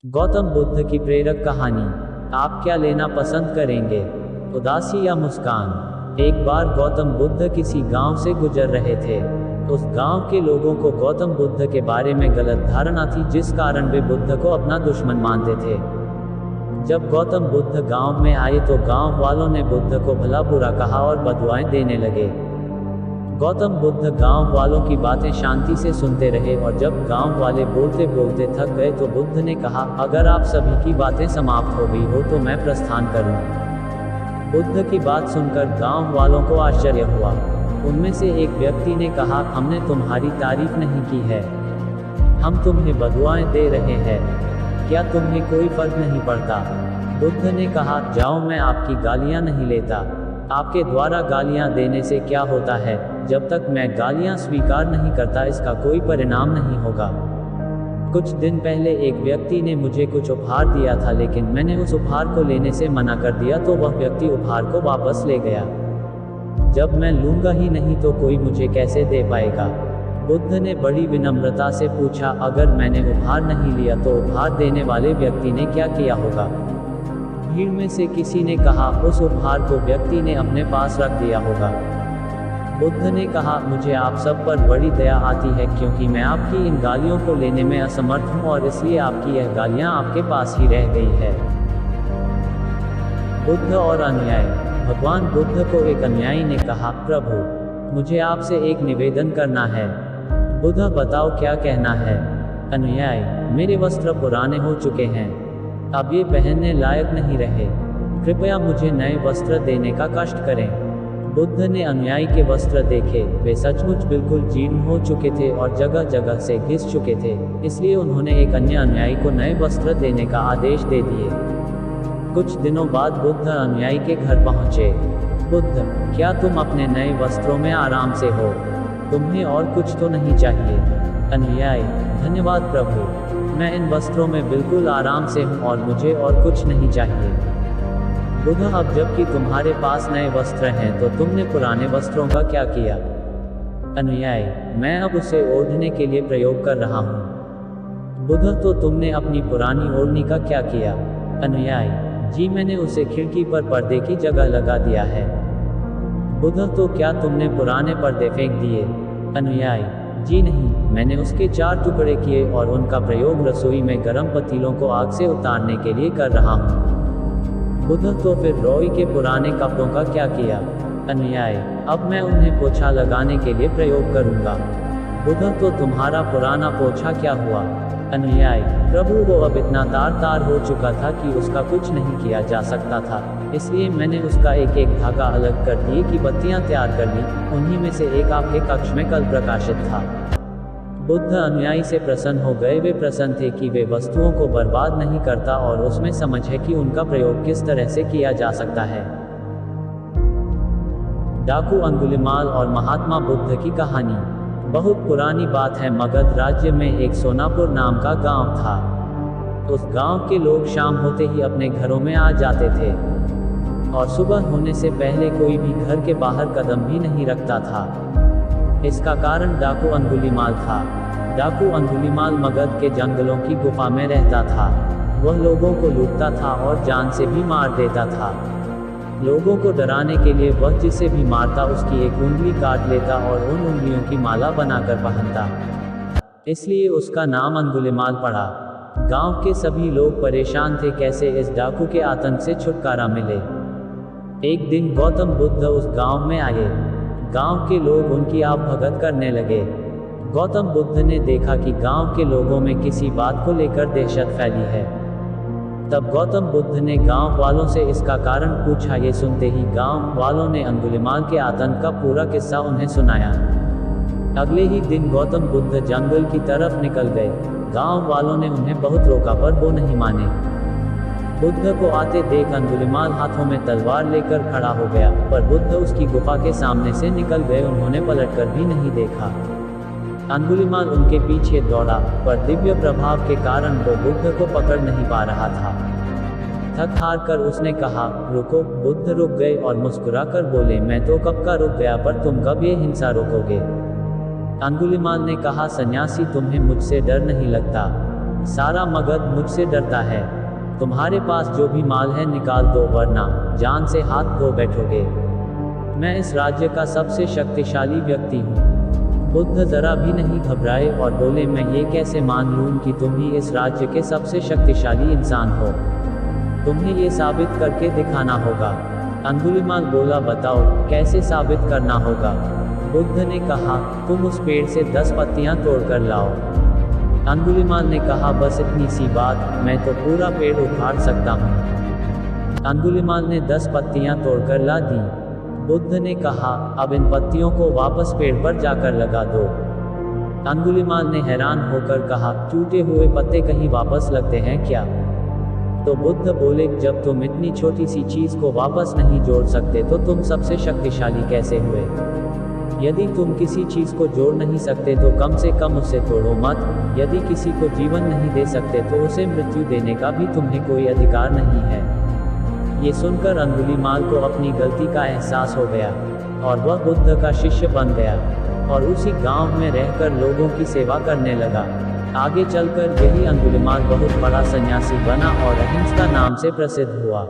गौतम बुद्ध की प्रेरक कहानी। आप क्या लेना पसंद करेंगे, उदासी या मुस्कान? एक बार गौतम बुद्ध किसी गांव से गुजर रहे थे। उस गांव के लोगों को गौतम बुद्ध के बारे में गलत धारणा थी, जिस कारण वे बुद्ध को अपना दुश्मन मानते थे। जब गौतम बुद्ध गांव में आए तो गांव वालों ने बुद्ध को भला बुरा कहा और बदुआएं देने लगे। गौतम बुद्ध गांव वालों की बातें शांति से सुनते रहे और जब गांव वाले बोलते बोलते थक गए तो बुद्ध ने कहा, अगर आप सभी की बातें समाप्त हो गई हो तो मैं प्रस्थान करूं। बुद्ध की बात सुनकर गांव वालों को आश्चर्य हुआ। उनमें से एक व्यक्ति ने कहा, हमने तुम्हारी तारीफ नहीं की है, हम तुम्हें बदुआएं दे रहे हैं, क्या तुम्हें कोई फर्क नहीं पड़ता? बुद्ध ने कहा, जाओ, मैं आपकी गालियां नहीं लेता। आपके द्वारा गालियां देने से क्या होता है? जब तक मैं गालियां स्वीकार नहीं करता इसका कोई परिणाम नहीं होगा। कुछ दिन पहले एक व्यक्ति ने मुझे कुछ उपहार दिया था, लेकिन मैंने उस उपहार को लेने से मना कर दिया तो वह व्यक्ति उपहार को वापस ले गया। जब मैं लूंगा ही नहीं तो कोई मुझे कैसे दे पाएगा? बुद्ध ने बड़ी विनम्रता से पूछा, अगर मैंने उपहार नहीं लिया तो उपहार देने वाले व्यक्ति ने क्या किया होगा? भीड़ में से किसी ने कहा, उस उपहार को व्यक्ति ने अपने पास रख दिया होगा। बुद्ध ने कहा, मुझे आप सब पर बड़ी दया आती है, क्योंकि मैं आपकी इन गालियों को लेने में असमर्थ हूं और इसलिए आपकी यह गालियां आपके पास ही रह गई है। बुद्ध और अनुयायी। भगवान बुद्ध को एक अनुयायी ने कहा, प्रभु, मुझे आपसे एक निवेदन करना है। बुद्ध, बताओ क्या कहना है? अनुयायी, मेरे वस्त्र पुराने हो चुके हैं, अब ये पहनने लायक नहीं रहे, कृपया मुझे नए वस्त्र देने का कष्ट करें। बुद्ध ने अनुयायी के वस्त्र देखे, वे सचमुच बिल्कुल जीर्ण हो चुके थे और जगह जगह से घिस चुके थे, इसलिए उन्होंने एक अन्य अनुयायी को नए वस्त्र देने का आदेश दे दिए। कुछ दिनों बाद बुद्ध अनुयायी के घर पहुंचे। बुद्ध, क्या तुम अपने नए वस्त्रों में आराम से हो? तुम्हें और कुछ तो नहीं चाहिए? अनुयायी, धन्यवाद प्रभु, मैं इन वस्त्रों में बिल्कुल आराम से हूँ और मुझे और कुछ नहीं चाहिए। बुद्ध, अब जबकि तुम्हारे पास नए वस्त्र हैं तो तुमने पुराने वस्त्रों का क्या किया? अनुयायी, मैं अब उसे ओढ़ने के लिए प्रयोग कर रहा हूँ। बुद्ध, तो तुमने अपनी पुरानी ओढ़नी का क्या किया? अनुयायी, जी, मैंने उसे खिड़की पर पर्दे की जगह लगा दिया है। बुद्ध, तो क्या तुमने पुराने पर्दे फेंक दिए? अनुयायी, जी नहीं, मैंने उसके 4 टुकड़े किए और उनका प्रयोग रसोई में गर्म पतीलों को आग से उतारने के लिए कर रहा हूँ। बुद्ध, तो फिर रॉय के पुराने कपड़ों का क्या किया? अनुयायी, अब मैं उन्हें पोछा लगाने के लिए प्रयोग करूँगा। बुद्ध, तो तुम्हारा पुराना पोछा क्या हुआ? अनुयायी, प्रभु, वो अब इतना तार हो चुका था कि उसका कुछ नहीं किया जा सकता था, इसलिए मैंने उसका एक एक धागा अलग कर दिए कि बत्तियां तैयार कर ली, उन्हीं में से एक आपके कक्ष में कल प्रकाशित था। बुद्ध अनुयायी से प्रसन्न हो गए। वे प्रसन्न थे कि वे वस्तुओं को बर्बाद नहीं करता और उसमें समझ है कि उनका प्रयोग किस तरह से किया जा सकता है। डाकू अंगुलिमाल और महात्मा बुद्ध की कहानी। बहुत पुरानी बात है, मगध राज्य में एक सोनापुर नाम का गांव था। उस गांव के लोग शाम होते ही अपने घरों में आ जाते थे और सुबह होने से पहले कोई भी घर के बाहर कदम भी नहीं रखता था। इसका कारण डाकू अंगुलिमाल था। डाकू अंगुलिमाल मगध के जंगलों की गुफा में रहता था। वह लोगों को लूटता था और जान से भी मार देता था। लोगों को डराने के लिए वह जिसे भी मारता उसकी एक उंगली काट लेता और उन उंगलियों की माला बनाकर पहनता, इसलिए उसका नाम अंगुलिमाल पड़ा। गांव के सभी लोग परेशान थे कैसे इस डाकू के आतंक से छुटकारा मिले। एक दिन गौतम बुद्ध उस गांव में आए। गांव के लोग उनकी आप भगत करने लगे। गौतम बुद्ध ने देखा कि गांव के लोगों में किसी बात को लेकर दहशत फैली है। तब गौतम बुद्ध ने गांव वालों से इसका कारण पूछा। ये सुनते ही गांव वालों ने अंगुलिमाल के आतंक का पूरा किस्सा उन्हें सुनाया। अगले ही दिन गौतम बुद्ध जंगल की तरफ निकल गए। गांव वालों ने उन्हें बहुत रोका पर वो नहीं माने। बुद्ध को आते देख अंगुलिमाल हाथों में तलवार लेकर खड़ा हो गया, पर बुद्ध उसकी गुफा के सामने से निकल गए। उन्होंने पलटकर भी नहीं देखा। अंगुलिमाल उनके पीछे दौड़ा, पर दिव्य प्रभाव के कारण वो बुद्ध को पकड़ नहीं पा रहा था। थक हार कर उसने कहा, रुको। बुद्ध रुक गए और मुस्कुराकर बोले, मैं तो कब का रुक गया, पर तुम कब ये हिंसा रोकोगे? अंगुलिमाल ने कहा, सन्यासी, तुम्हें मुझसे डर नहीं लगता? सारा मगध मुझसे डरता है। तुम्हारे पास जो भी माल है निकाल दो, वरना जान से हाथ धो बैठोगे। मैं इस राज्य का सबसे शक्तिशाली व्यक्ति हूँ। बुद्ध जरा भी नहीं घबराए और बोले, मैं ये कैसे मान लूँ कि तुम ही इस राज्य के सबसे शक्तिशाली इंसान हो। तुम्हें ये साबित करके दिखाना होगा। अंगुलीमाल बोला, बताओ कैसे साबित करना होगा। बुद्ध ने कहा, तुम उस पेड़ से 10 पत्तियां तोड़कर लाओ। अंगुलीमाल ने कहा, बस इतनी सी बात, मैं तो पूरा पेड़ उखाड़ सकता हूँ। अंगुलीमाल ने 10 पत्तियां तोड़कर ला दी। बुद्ध ने कहा, अब इन पत्तियों को वापस पेड़ पर जाकर लगा दो। अंगुलीमाल ने हैरान होकर कहा, टूटे हुए पत्ते कहीं वापस लगते हैं क्या? तो बुद्ध बोले, जब तुम इतनी छोटी सी चीज को वापस नहीं जोड़ सकते तो तुम सबसे शक्तिशाली कैसे हुए? यदि तुम किसी चीज को जोड़ नहीं सकते तो कम से कम उसे तोड़ो मत। यदि किसी को जीवन नहीं दे सकते तो उसे मृत्यु देने का भी तुम्हें कोई अधिकार नहीं है। ये सुनकर अंगुलीमाल को अपनी गलती का एहसास हो गया और वह बुद्ध का शिष्य बन गया और उसी गांव में रहकर लोगों की सेवा करने लगा। आगे चलकर यही अंगुलीमाल बहुत बड़ा सन्यासी बना और अहिंसा नाम से प्रसिद्ध हुआ।